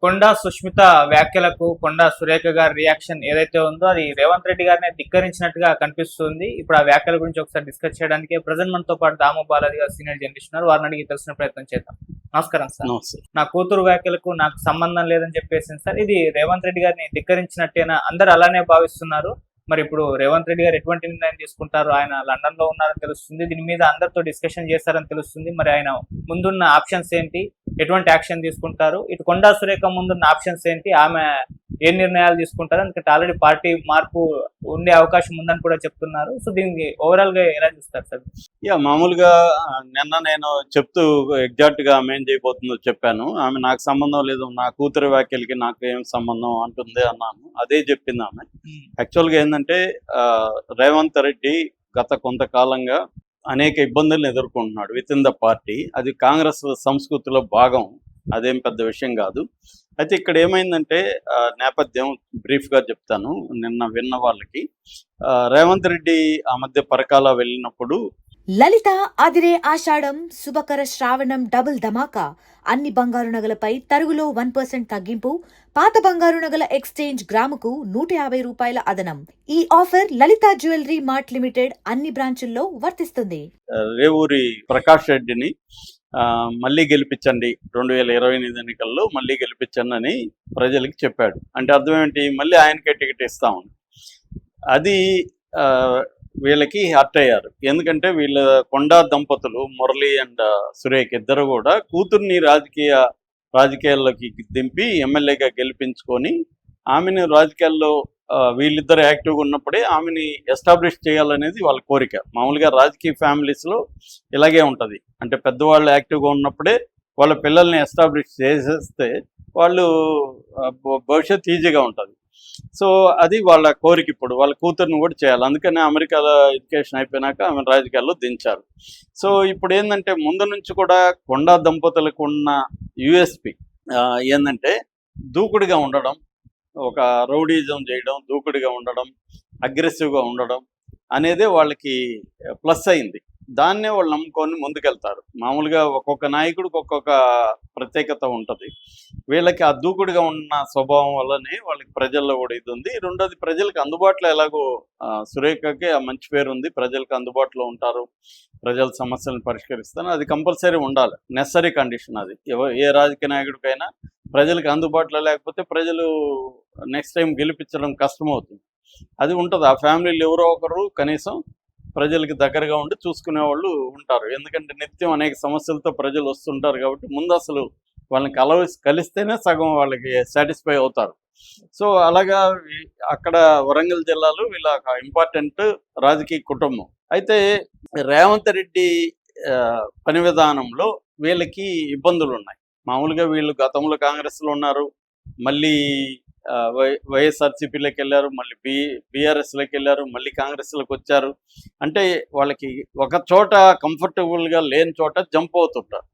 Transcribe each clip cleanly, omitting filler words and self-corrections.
కొండా సుష్మిత వ్యాఖ్యలకు కొండా సురేఖ గారి రియాక్షన్ ఏదైతే ఉందో అది రేవంత్ రెడ్డి గారిని ధిక్కరించినట్టుగా కనిపిస్తుంది. ఇప్పుడు ఆ వ్యాఖ్యల గురించి ఒకసారి డిస్కస్ చేయడానికి ప్రజెంట్ మనతో పాటు దాము బాలాజీ గారు సీనియర్ జర్నలిస్ట్ ఉన్నారు. వారిని అడిగి తెలిసిన ప్రయత్నం చేద్దాం. నమస్కారం సార్. నమస్తే. నా కూతురు వ్యాఖ్యలకు నాకు సంబంధం లేదని చెప్పేసింది సార్. ఇది రేవంత్ రెడ్డి గారిని ధిక్కరించినట్టేనా? అందరూ అలానే భావిస్తున్నారు. మరి ఇప్పుడు రేవంత్ రెడ్డి గారు ఎటువంటి నిర్ణయం తీసుకుంటారు? ఆయన లండన్ లో ఉన్నారని తెలుస్తుంది. దీని మీద అందరితో డిస్కషన్ చేస్తారని తెలుస్తుంది. మరి ఆయన ముందున్న ఆప్షన్స్ ఏంటి? ఎటువంటి యాక్షన్ తీసుకుంటారు? ఇటు కొండా సురేఖ ముందున్న ఆప్షన్స్ ఏంటి? ఆమె ఏ నిర్ణయాలు తీసుకుంటారు? ఎందుకంటే ఆల్రెడీ పార్టీ మార్పు ఉండే అవకాశం ఉందని కూడా చెప్తున్నారు. సో దీనికి ఓవరాల్ గా ఎలా చూస్తారు సార్? మామూలుగా నిన్న నేను చెప్తూ ఎగ్జాక్ట్ గా ఆమె ఏం చేయబోతుందో చెప్పాను. ఆమె నాకు సంబంధం లేదు, నా కూతురు వ్యాఖ్యలకి నాకు ఏం సంబంధం అంటుంది అన్నాను. అదే చెప్పింది ఆమె. యాక్చువల్గా ఏంటంటే రేవంత్ రెడ్డి గత కొంతకాలంగా అనేక ఇబ్బందులను ఎదుర్కొంటున్నాడు విత్ ఇన్ ద పార్టీ. అది కాంగ్రెస్ సంస్కృతిలో భాగం, అదేం పెద్ద విషయం కాదు. అయితే ఇక్కడ ఏమైందంటే నేపథ్యం బ్రీఫ్గా చెప్తాను. నిన్న విన్న వాళ్ళకి రేవంత్ రెడ్డి ఆ మధ్య పరకాల వెళ్ళినప్పుడు లలిత అదిరే ఆషాఢం శుభకర శ్రావణం డబుల్ ధమాకా. అన్ని బంగారు నగలపై తరుగులో 1% తగ్గింపు. పాత బంగారు నగల ఎక్స్చేంజ్ గ్రాముకు 150 రూపాయల అదనం. ఈ ఆఫర్ లలిత జ్యువెలరీ మార్ట్ లిమిటెడ్ అన్ని బ్రాంచుల్లో వర్తిస్తుంది. రేవూరి ప్రకాష్ రెడ్డిని మళ్ళీ గెలిపించండి, 2028 ఎన్నికల్లో మళ్ళీ గెలిపించండి అని ప్రజలకి చెప్పాడు. అంటే అర్థం ఏంటి? మళ్ళీ ఆయనకే టికెట్ ఇస్తామని. అది వీళ్ళకి హర్ట్ అయ్యారు. ఎందుకంటే వీళ్ళ కొండా దంపతులు మురళి అండ్ సురేఖ్ ఇద్దరు కూడా కూతుర్ని రాజకీయాల్లోకి దింపి ఎమ్మెల్యేగా గెలిపించుకొని ఆమెను రాజకీయాల్లో వీళ్ళిద్దరు యాక్టివ్గా ఉన్నప్పుడే ఆమెని ఎస్టాబ్లిష్ చేయాలనేది వాళ్ళ కోరిక. మామూలుగా రాజకీయ ఫ్యామిలీస్లో ఇలాగే ఉంటుంది. అంటే పెద్దవాళ్ళు యాక్టివ్గా ఉన్నప్పుడే వాళ్ళ పిల్లల్ని ఎస్టాబ్లిష్ చేసేస్తే వాళ్ళు భవిష్యత్తు ఈజీగా ఉంటుంది. సో అది వాళ్ళ కోరిక. ఇప్పుడు వాళ్ళ కూతురుని కూడా చేయాలి. అందుకనే అమెరికాలో ఎడ్యుకేషన్ అయిపోయినాక ఆమె రాజకీయాల్లో దించారు. సో ఇప్పుడు ఏంటంటే ముందు నుంచి కూడా కొండా దంపతులకు ఉన్న యూఎస్పి ఏంటంటే దూకుడుగా ఉండడం, ఒక రౌడీజం చేయడం, దూకుడుగా ఉండడం, అగ్రెసివ్గా ఉండడం అనేదే వాళ్ళకి ప్లస్ అయింది. దాన్నే వాళ్ళు నమ్ముకొని ముందుకెళ్తారు. మామూలుగా ఒక్కొక్క నాయకుడికి ఒక్కొక్క ప్రత్యేకత ఉంటుంది. వీళ్ళకి ఆ దూకుడుగా ఉన్న స్వభావం వల్లనే వాళ్ళకి ప్రజల్లో కూడా ఇది ఉంది. రెండోది, ప్రజలకు అందుబాటులో ఎలాగో సురేఖకి ఆ మంచి పేరు ఉంది, ప్రజలకు అందుబాటులో ఉంటారు, ప్రజల సమస్యలను పరిష్కరిస్తాను. అది కంపల్సరీ ఉండాలి, నెసరీ కండిషన్. అది ఏ రాజకీయ నాయకుడికైనా ప్రజలకు అందుబాటులో లేకపోతే ప్రజలు నెక్స్ట్ టైం గెలిపించడం కష్టమవుతుంది. అది ఉంటుంది. ఆ ఫ్యామిలీలు ఎవరో ఒకరు కనీసం ప్రజలకి దగ్గరగా ఉండి చూసుకునే వాళ్ళు ఉంటారు. ఎందుకంటే నిత్యం అనేక సమస్యలతో ప్రజలు వస్తుంటారు కాబట్టి ముందు అసలు వాళ్ళని కలిస్తేనే సగం వాళ్ళకి సాటిస్ఫై అవుతారు. సో అలాగా అక్కడ వరంగల్ జిల్లాలో వీళ్ళ ఇంపార్టెంట్ రాజకీయ కుటుంబం. అయితే రేవంత్ రెడ్డి పని విధానంలో వీళ్ళకి ఇబ్బందులు ఉన్నాయి. మామూలుగా వీళ్ళు గతంలో కాంగ్రెస్లో ఉన్నారు, మళ్ళీ వైఎస్ఆర్సీపీలోకి వెళ్ళారు, మళ్ళీ బీఆర్ఎస్లోకి వెళ్ళారు, మళ్ళీ కాంగ్రెస్లోకి వచ్చారు. అంటే వాళ్ళకి ఒక చోట కంఫర్టబుల్గా లేని చోట జంప్ అవుతుంటారు.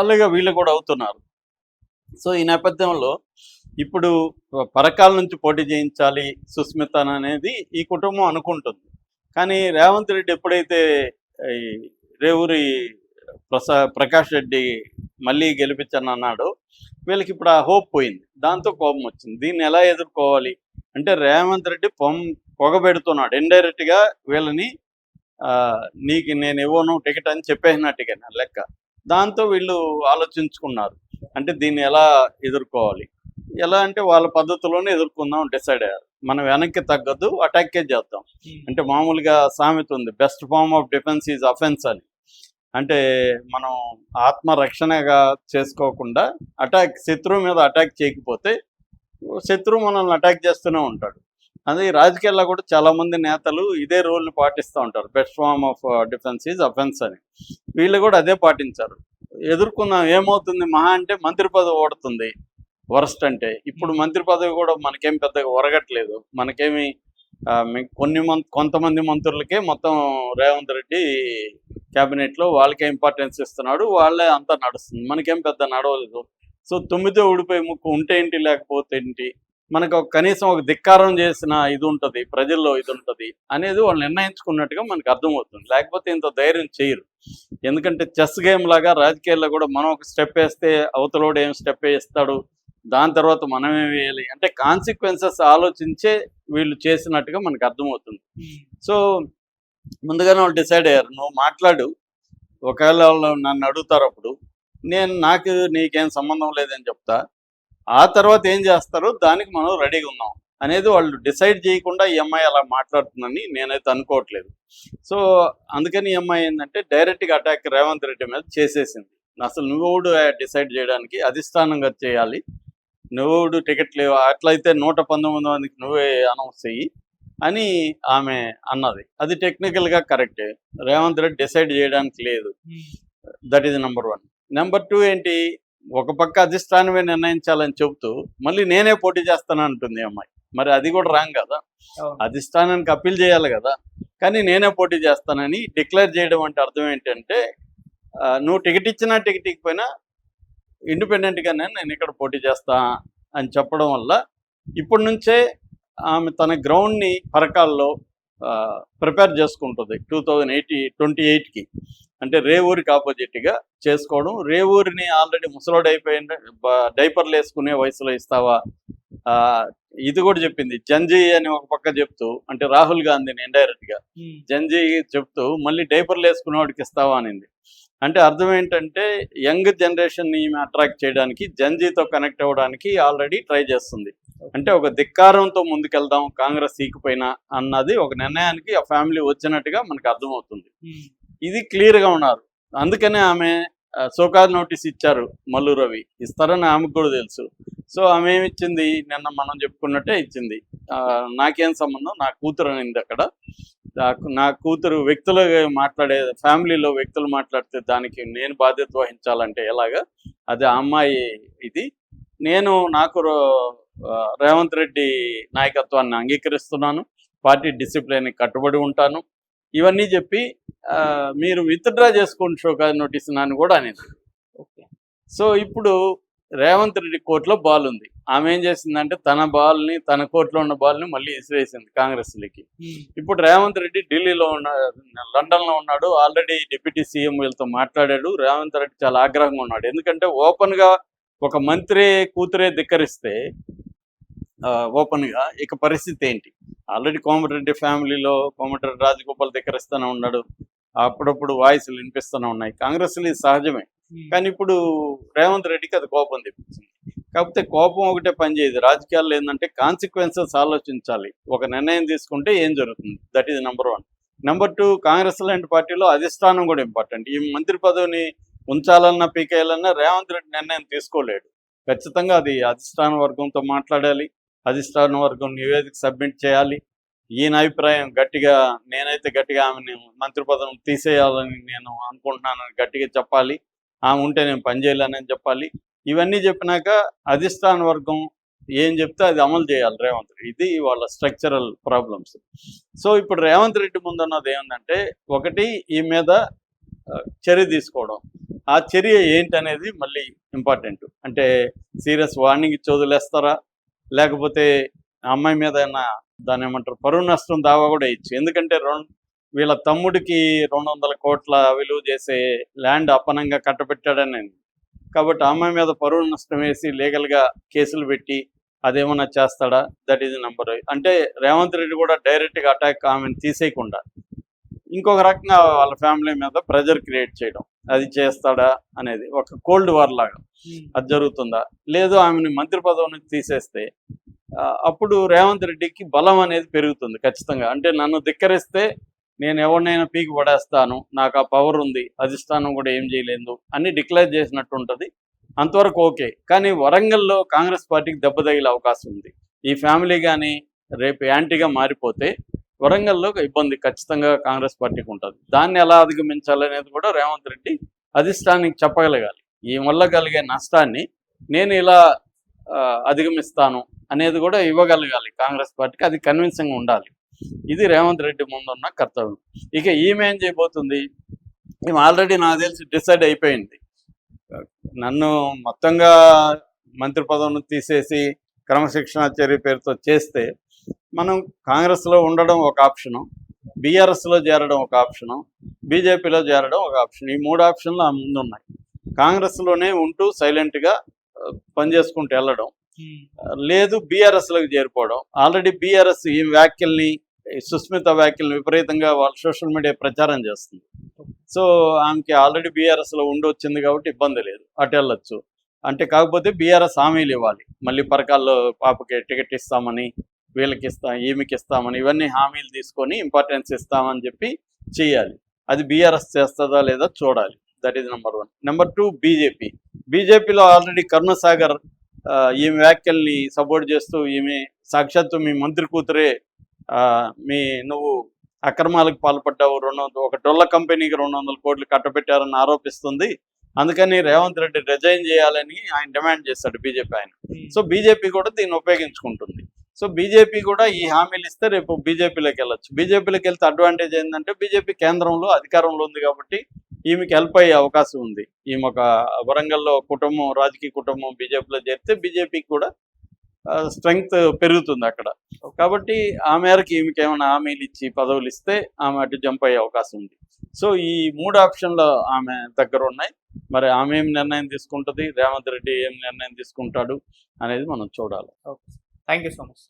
అలాగే వీళ్ళు కూడా అవుతున్నారు. సో ఈ నేపథ్యంలో ఇప్పుడు పరకాల నుంచి పోటీ చేయించాలి సుస్మిత అనేది ఈ కుటుంబం అనుకుంటుంది. కానీ రేవంత్ రెడ్డి ఎప్పుడైతే ఈ రేవూరి ప్రకాష్ రెడ్డి మళ్ళీ గెలిపించని అన్నాడో వీళ్ళకి ఇప్పుడు ఆ హోప్ పోయింది. దాంతో కోపం వచ్చింది. దీన్ని ఎలా ఎదుర్కోవాలి అంటే రేవంత్ రెడ్డి పొగబెడుతున్నాడు ఇండైరెక్ట్గా వీళ్ళని. నీకు నేను ఇవ్వను టికెట్ అని చెప్పేసినట్టుగా లెక్క. దాంతో వీళ్ళు ఆలోచించుకున్నారు. అంటే దీన్ని ఎలా ఎదుర్కోవాలి, ఎలా అంటే వాళ్ళ పద్ధతిలోనే ఎదుర్కొందాం డిసైడ్ అయ్యారు. మనం వెనక్కి తగ్గద్దు, అటాక్కే చేద్దాం. అంటే మామూలుగా సామెత ఉంది, best form of defence is offence అని. అంటే మనం ఆత్మరక్షణగా చేసుకోకుండా శత్రువు మీద అటాక్ చేయకపోతే శత్రువు మనల్ని అటాక్ చేస్తూనే ఉంటాడు. అదే రాజకీయాల్లో కూడా చాలామంది నేతలు ఇదే రూల్ని పాటిస్తూ ఉంటారు, best form of defence is offence అని. వీళ్ళు కూడా అదే పాటించారు. ఎదుర్కొన్నాం, ఏమవుతుంది మహా అంటే మంత్రి పదవి ఓడుతుంది వరస్ట్. అంటే ఇప్పుడు మంత్రి పదవి కూడా మనకేం పెద్దగా ఒరగట్లేదు. మనకేమి కొంతమంది మంత్రులకే మొత్తం రేవంత్ రెడ్డి క్యాబినెట్లో వాళ్ళకే ఇంపార్టెన్స్ ఇస్తున్నాడు, వాళ్ళే అంతా నడుస్తుంది, మనకేం పెద్ద నడవలేదు. సో 9 ఊడిపోయి ముక్కు ఉంటే ఏంటి లేకపోతే ఏంటి, మనకు కనీసం ఒక ధిక్కారం చేసిన ఇది ఉంటుంది, ప్రజల్లో ఇది ఉంటుంది అనేది వాళ్ళు నిర్ణయించుకున్నట్టుగా మనకు అర్థమవుతుంది. లేకపోతే ఇంత ధైర్యం చేయరు. ఎందుకంటే చెస్ గేమ్ లాగా రాజకీయాల్లో కూడా మనం ఒక స్టెప్ వేస్తే అవతలోడు ఏం స్టెప్ వేస్తాడు, దాని తర్వాత మనమే వేయాలి అంటే కాన్సిక్వెన్సెస్ ఆలోచించే వీళ్ళు చేసినట్టుగా మనకు అర్థమవుతుంది. సో ముందుగానే వాళ్ళు డిసైడ్ అయ్యారు, నువ్వు మాట్లాడు, ఒకవేళ వాళ్ళు నన్ను అడుగుతారు అప్పుడు నాకు నీకేం సంబంధం లేదని చెప్తా, ఆ తర్వాత ఏం చేస్తారో దానికి మనం రెడీగా ఉన్నాం అనేది వాళ్ళు డిసైడ్ చేయకుండా ఈ అమ్మాయి అలా మాట్లాడుతుందని నేనైతే అనుకోవట్లేదు. సో అందుకని ఈ అమ్మాయి ఏంటంటే డైరెక్ట్గా అటాక్ రేవంత్ రెడ్డి మీద చేసేసింది. అసలు నువ్వు డిసైడ్ చేయడానికి అధిష్టానంగా చేయాలి, నువ్వు టికెట్ లేవు, అట్లయితే 119 మందికి నువ్వే అనౌన్స్ చెయ్యి అని ఆమె అన్నది. అది టెక్నికల్గా కరెక్టే, రేవంత్ రెడ్డి డిసైడ్ చేయడానికి లేదు. That is number 1. నెంబర్ 2 ఏంటి, ఒక పక్క అధిష్టానమే నిర్ణయించాలని చెబుతూ మళ్ళీ నేనే పోటీ చేస్తాను అంటుంది అమ్మాయి. మరి అది కూడా రాంగ్ కదా, అధిష్టానానికి అప్పీల్ చేయాలి కదా. కానీ నేనే పోటీ చేస్తానని డిక్లేర్ చేయడం అంటే అర్థం ఏంటంటే నువ్వు టికెట్ ఇచ్చినా టికెట్ ఇకపోయినా ఇండిపెండెంట్గానే నేను ఇక్కడ పోటీ చేస్తా అని చెప్పడం వల్ల ఇప్పటి నుంచే ఆమె తన గ్రౌండ్ని పరకాల్లో ప్రిపేర్ చేసుకుంటుంది 2028కి. అంటే రేవూరికి ఆపోజిట్గా చేసుకోవడం. రేవూరిని ఆల్రెడీ ముసలోడు అయిపోయింది, డైపర్లు వేసుకునే వయసులో ఇస్తావా, ఇది కూడా చెప్పింది. జంజీ అని ఒక పక్క చెప్తూ, అంటే రాహుల్ గాంధీని ఇండైరెక్ట్గా జంజీ చెప్తూ మళ్ళీ డైపర్లు వేసుకునేవాడికి ఇస్తావా అనింది. అంటే అర్థం ఏంటంటే యంగ్ జనరేషన్ని అట్రాక్ట్ చేయడానికి, జంజీతో కనెక్ట్ అవ్వడానికి ఆల్రెడీ ట్రై చేస్తుంది. అంటే ఒక ధిక్కారంతో ముందుకెళ్దాం కాంగ్రెస్ సీకిపోయినా అన్నది ఒక నిర్ణయానికి ఆ ఫ్యామిలీ వచ్చినట్టుగా మనకు అర్థమవుతుంది. ఇది క్లియర్గా ఉన్నారు. అందుకనే ఆమె సోకాజ్ నోటీస్ ఇచ్చారు, మల్లు రవి ఇస్తారని ఆమెకు కూడా తెలుసు. సో ఆమె ఏమిచ్చింది, నిన్న మనం చెప్పుకున్నట్టే ఇచ్చింది, నాకేం సంబంధం, నా కూతురు అనింది అక్కడ. నా కూతురు వ్యక్తులు మాట్లాడే, ఫ్యామిలీలో వ్యక్తులు మాట్లాడితే దానికి నేను బాధ్యత వహించాలంటే ఎలాగా, అది ఆ అమ్మాయి ఇది. నాకు రేవంత్ రెడ్డి నాయకత్వాన్ని అంగీకరిస్తున్నాను, పార్టీ డిసిప్లిన్కి కట్టుబడి ఉంటాను, ఇవన్నీ చెప్పి మీరు విత్డ్రా చేసుకోండి షోకాజ్ నోటీస్ అని కూడా అనేది. ఓకే. సో ఇప్పుడు రేవంత్ రెడ్డి కోర్టులో బాల్ ఉంది. ఆమె ఏం చేసిందంటే తన కోర్టులో ఉన్న బాల్ని మళ్ళీ ఇసిరేసింది కాంగ్రెస్లకి. ఇప్పుడు రేవంత్ రెడ్డి ఢిల్లీలో లండన్లో ఉన్నాడు, ఆల్రెడీ డిప్యూటీ సీఎం వీళ్ళతో మాట్లాడాడు. రేవంత్ రెడ్డి చాలా ఆగ్రహంగా ఉన్నాడు. ఎందుకంటే ఓపెన్గా ఒక మంత్రి కూతురే ధిక్కరిస్తే ఓపెన్గా ఇక పరిస్థితి ఏంటి. ఆల్రెడీ కోమటిరెడ్డి ఫ్యామిలీలో కోమటిరెడ్డి రాజగోపాల్ ధిక్కరిస్తూనే ఉన్నాడు, అప్పుడప్పుడు వాయిస్లు వినిపిస్తూనే ఉన్నాయి. కాంగ్రెస్లో ఇది సహజమే. కానీ ఇప్పుడు రేవంత్ రెడ్డికి అది కోపం తెప్పించింది. కాకపోతే కోపం ఒకటే పనిచేయదు. రాజకీయాల్లో ఏంటంటే కాన్సిక్వెన్సెస్ ఆలోచించాలి. ఒక నిర్ణయం తీసుకుంటే ఏం జరుగుతుంది, that is number 1. Number 2, Congress లాంటి పార్టీలో అధిష్టానం కూడా ఇంపార్టెంట్. ఈ మంత్రి పదవిని ఉంచాలన్నా పీకేయాలన్నా రేవంత్ రెడ్డి నిర్ణయం తీసుకోలేడు. ఖచ్చితంగా అది అధిష్టాన వర్గంతో మాట్లాడాలి, అధిష్టాన వర్గం నివేదిక సబ్మిట్ చేయాలి. ఈయన అభిప్రాయం నేనైతే గట్టిగా ఆమెను మంత్రి పదవి తీసేయాలని నేను అనుకుంటున్నానని గట్టిగా చెప్పాలి. ఆమె ఉంటే నేను పనిచేయాలని చెప్పాలి. ఇవన్నీ చెప్పినాక అధిష్టాన వర్గం ఏం చెప్తే అది అమలు చేయాలి రేవంత్ రెడ్డి. ఇది వాళ్ళ స్ట్రక్చరల్ ప్రాబ్లమ్స్. సో ఇప్పుడు రేవంత్ రెడ్డి ముందున్నది ఏముందంటే, ఒకటి ఈ మీద చర్య తీసుకోవడం. ఆ చర్య ఏంటనేది మళ్ళీ ఇంపార్టెంట్. అంటే సీరియస్ వార్నింగ్ ఇచ్చి వదిలేస్తారా, లేకపోతే అమ్మాయి మీద దాని ఏమంటారు పరువు నష్టం దావా కూడా ఇచ్చు. ఎందుకంటే వీళ్ళ తమ్ముడికి 200 కోట్ల విలువ చేసే ల్యాండ్ అప్పనంగా కట్టబెట్టాడని. కాబట్టి అమ్మాయి మీద పరువు నష్టం వేసి లీగల్గా కేసులు పెట్టి అదేమన్నా చేస్తాడా, దట్ ఈజ్ నెంబర్. అంటే రేవంత్ రెడ్డి కూడా డైరెక్ట్గా అటాక్ ఆమెను తీసేయకుండా ఇంకొక రకంగా వాళ్ళ ఫ్యామిలీ మీద ప్రెజర్ క్రియేట్ చేయడం, అది చేస్తాడా అనేది ఒక కోల్డ్ వార్ లాగా అది జరుగుతుందా. లేదు ఆమెను మంత్రి పదవి నుంచి తీసేస్తే అప్పుడు రేవంత్ రెడ్డికి బలం అనేది పెరుగుతుంది ఖచ్చితంగా. అంటే నన్ను ధిక్కరిస్తే నేను ఎవరినైనా పీకి పడేస్తాను, నాకు ఆ పవర్ ఉంది, అధిష్టానం కూడా ఏం చేయలేదు అని డిక్లేర్ చేసినట్టు ఉంటుంది. అంతవరకు ఓకే. కానీ వరంగల్లో కాంగ్రెస్ పార్టీకి దెబ్బ తగిలే అవకాశం ఉంది. ఈ ఫ్యామిలీ కానీ రేపు యాంటీగా మారిపోతే వరంగల్లో ఇబ్బంది ఖచ్చితంగా కాంగ్రెస్ పార్టీకి ఉంటుంది. దాన్ని ఎలా అధిగమించాలనేది కూడా రేవంత్ రెడ్డి అధిష్టానానికి చెప్పగలగాలి. ఈ వల్ల కలిగే నష్టాన్ని నేను ఇలా అధిగమిస్తాను అనేది కూడా ఇవ్వగలగాలి కాంగ్రెస్ పార్టీకి. అది కన్విన్సింగ్గా ఉండాలి. ఇది రేవంత్ రెడ్డి ముందున్న కర్తవ్యం. ఇక ఈమె ఏం చేయబోతుంది, ఈమె ఆల్రెడీ నాకు తెలిసి డిసైడ్ అయిపోయింది. నన్ను మొత్తంగా మంత్రి పదవిని తీసేసి క్రమశిక్షణ చర్య పేరుతో చేస్తే మనం కాంగ్రెస్లో ఉండడం ఒక ఆప్షను, బీఆర్ఎస్లో చేరడం ఒక ఆప్షను, బీజేపీలో చేరడం ఒక ఆప్షన్. ఈ 3 ఆప్షన్లు ఆ ముందు ఉన్నాయి. కాంగ్రెస్లోనే ఉంటూ సైలెంట్గా పని చేసుకుంటూ వెళ్ళడం, లేదు బీఆర్ఎస్లోకి చేరిపోవడం. ఆల్రెడీ బీఆర్ఎస్ ఈ వ్యాఖ్యల్ని, సుస్మిత వ్యాఖ్యల్ని విపరీతంగా వాళ్ళ సోషల్ మీడియా ప్రచారం చేస్తుంది. సో ఆమెకి ఆల్రెడీ బీఆర్ఎస్లో ఉండొచ్చింది కాబట్టి ఇబ్బంది లేదు, అటు వెళ్ళొచ్చు. అంటే కాకపోతే బీఆర్ఎస్ హామీలు ఇవ్వాలి, మళ్ళీ పరకాల్లో పాపకి టికెట్ ఇస్తామని, వీళ్ళకి ఇస్తాం, ఈమెకి ఇస్తామని, ఇవన్నీ హామీలు తీసుకొని ఇంపార్టెన్స్ ఇస్తామని చెప్పి చేయాలి. అది బీఆర్ఎస్ చేస్తుందా లేదా చూడాలి. That is number 1. నెంబర్ 2 బీజేపీలో ఆల్రెడీ కరుణసాగర్ ఈమె వ్యాఖ్యల్ని సపోర్ట్ చేస్తూ, ఈమె సాక్షాత్తు మీ మంత్రి కూతురే, నువ్వు అక్రమాలకు పాల్పడ్డావు, ఒక డొల్ల కంపెనీకి 200 కోట్లు కట్టబెట్టారని ఆరోపిస్తుంది, అందుకని రేవంత్ రెడ్డి రిజైన్ చేయాలని ఆయన డిమాండ్ చేస్తాడు బీజేపీ ఆయన. సో బీజేపీ కూడా దీన్ని ఉపయోగించుకుంటుంది. సో బీజేపీ కూడా ఈ హామీలు ఇస్తే రేపు బీజేపీలోకి వెళ్ళొచ్చు. బీజేపీలోకి వెళ్తే అడ్వాంటేజ్ ఏంటంటే బీజేపీ కేంద్రంలో అధికారంలో ఉంది కాబట్టి ఈమెకి హెల్ప్ అయ్యే అవకాశం ఉంది. ఈమె ఒక వరంగల్లో కుటుంబం, రాజకీయ కుటుంబం బీజేపీలో చేరితే బీజేపీకి కూడా స్ట్రెంగ్త్ పెరుగుతుంది అక్కడ. కాబట్టి ఆ మేరకు ఈమెకి ఏమైనా హామీలు ఇచ్చి పదవులు ఇస్తే ఆమె అటు జంప్ అయ్యే అవకాశం ఉంది. సో ఈ 3 ఆప్షన్లు ఆమె దగ్గర ఉన్నాయి. మరి ఆమె ఏం నిర్ణయం తీసుకుంటుంది, రేవంత్ రెడ్డి ఏం నిర్ణయం తీసుకుంటాడు అనేది మనం చూడాలి. Okay, thank you so much.